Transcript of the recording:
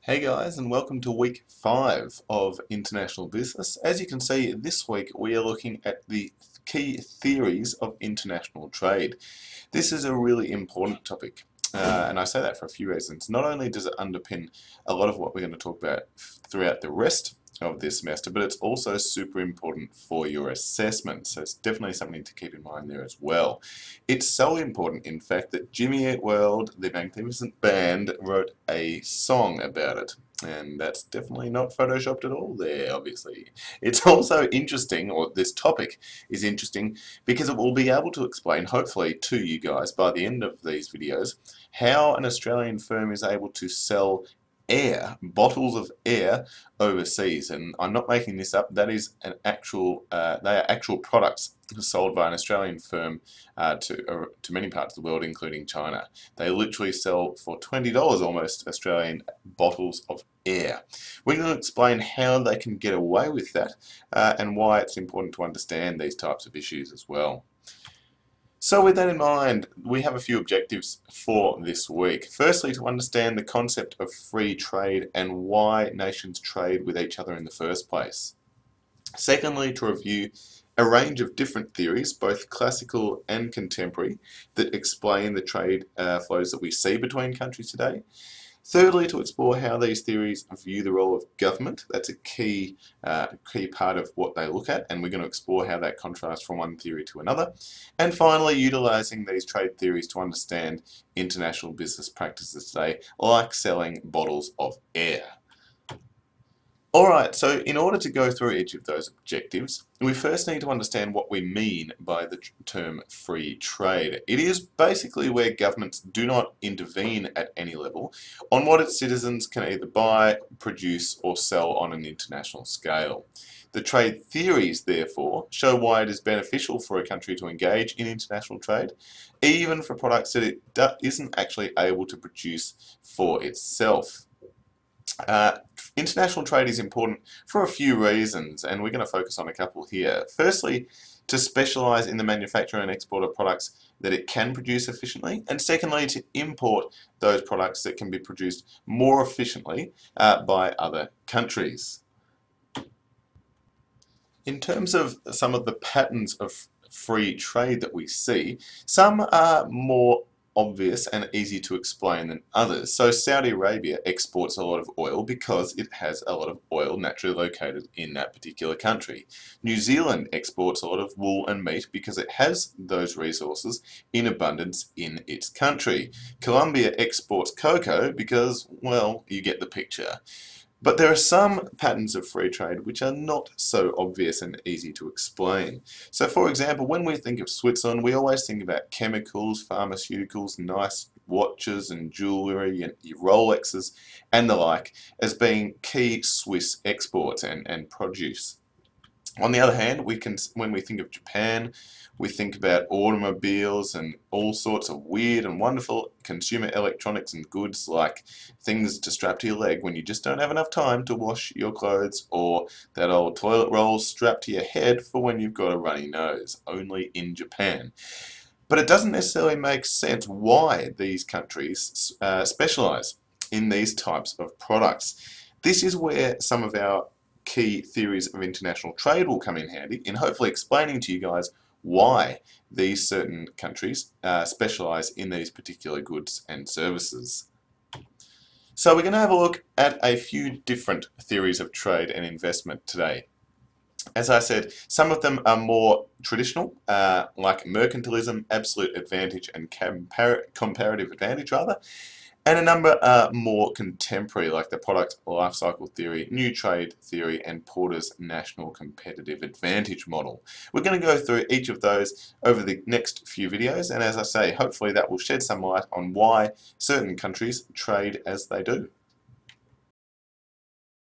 Hey guys, and welcome to week 5 of International Business. As you can see, this week we are looking at the key theories of international trade. This is a really important topic, and I say that for a few reasons. Not only does it underpin a lot of what we're going to talk about throughout the rest of this semester, but it's also super important for your assessment, so it's definitely something to keep in mind there as well. It's so important, in fact, that Jimmy Eat World, the Magnificent Band, wrote a song about it. And that's definitely not photoshopped at all there, obviously. It's also interesting, or this topic is interesting, because it will be able to explain, hopefully, to you guys by the end of these videos, how an Australian firm is able to sell air, bottles of air overseas. And I'm not making this up, that is an actual, they are actual products sold by an Australian firm to many parts of the world, including China. They literally sell for $20 almost Australian bottles of air. We're going to explain how they can get away with that and why it's important to understand these types of issues as well. So with that in mind, we have a few objectives for this week. Firstly, to understand the concept of free trade and why nations trade with each other in the first place. Secondly, to review a range of different theories, both classical and contemporary, that explain the trade flows that we see between countries today. Thirdly, to explore how these theories view the role of government. That's a key part of what they look at, and we're going to explore how that contrasts from one theory to another. And finally, utilising these trade theories to understand international business practices today, like selling bottles of air. Alright, so in order to go through each of those objectives, we first need to understand what we mean by the term free trade. It is basically where governments do not intervene at any level on what its citizens can either buy, produce, or sell on an international scale. The trade theories, therefore, show why it is beneficial for a country to engage in international trade, even for products that it isn't actually able to produce for itself. International trade is important for a few reasons, and we're going to focus on a couple here. Firstly, to specialise in the manufacture and export of products that it can produce efficiently, and secondly, to import those products that can be produced more efficiently by other countries. In terms of some of the patterns of free trade that we see, some are more obvious and easy to explain than others. So Saudi Arabia exports a lot of oil because it has a lot of oil naturally located in that particular country. New Zealand exports a lot of wool and meat because it has those resources in abundance in its country. Colombia exports cocoa because, well, you get the picture. But there are some patterns of free trade which are not so obvious and easy to explain. So for example, when we think of Switzerland, we always think about chemicals, pharmaceuticals, nice watches and jewellery and Rolexes and the like as being key Swiss exports and produce. On the other hand, when we think of Japan, we think about automobiles and all sorts of weird and wonderful consumer electronics and goods like things to strap to your leg when you just don't have enough time to wash your clothes, or that old toilet roll strapped to your head for when you've got a runny nose, only in Japan. But it doesn't necessarily make sense why these countries specialise in these types of products. This is where some of our key theories of international trade will come in handy in hopefully explaining to you guys why these certain countries specialise in these particular goods and services. So we're going to have a look at a few different theories of trade and investment today. As I said, some of them are more traditional, like mercantilism, absolute advantage, and comparative advantage rather. And a number are more contemporary, like the product life cycle theory, new trade theory, and Porter's national competitive advantage model. We're going to go through each of those over the next few videos, and as I say, hopefully that will shed some light on why certain countries trade as they do.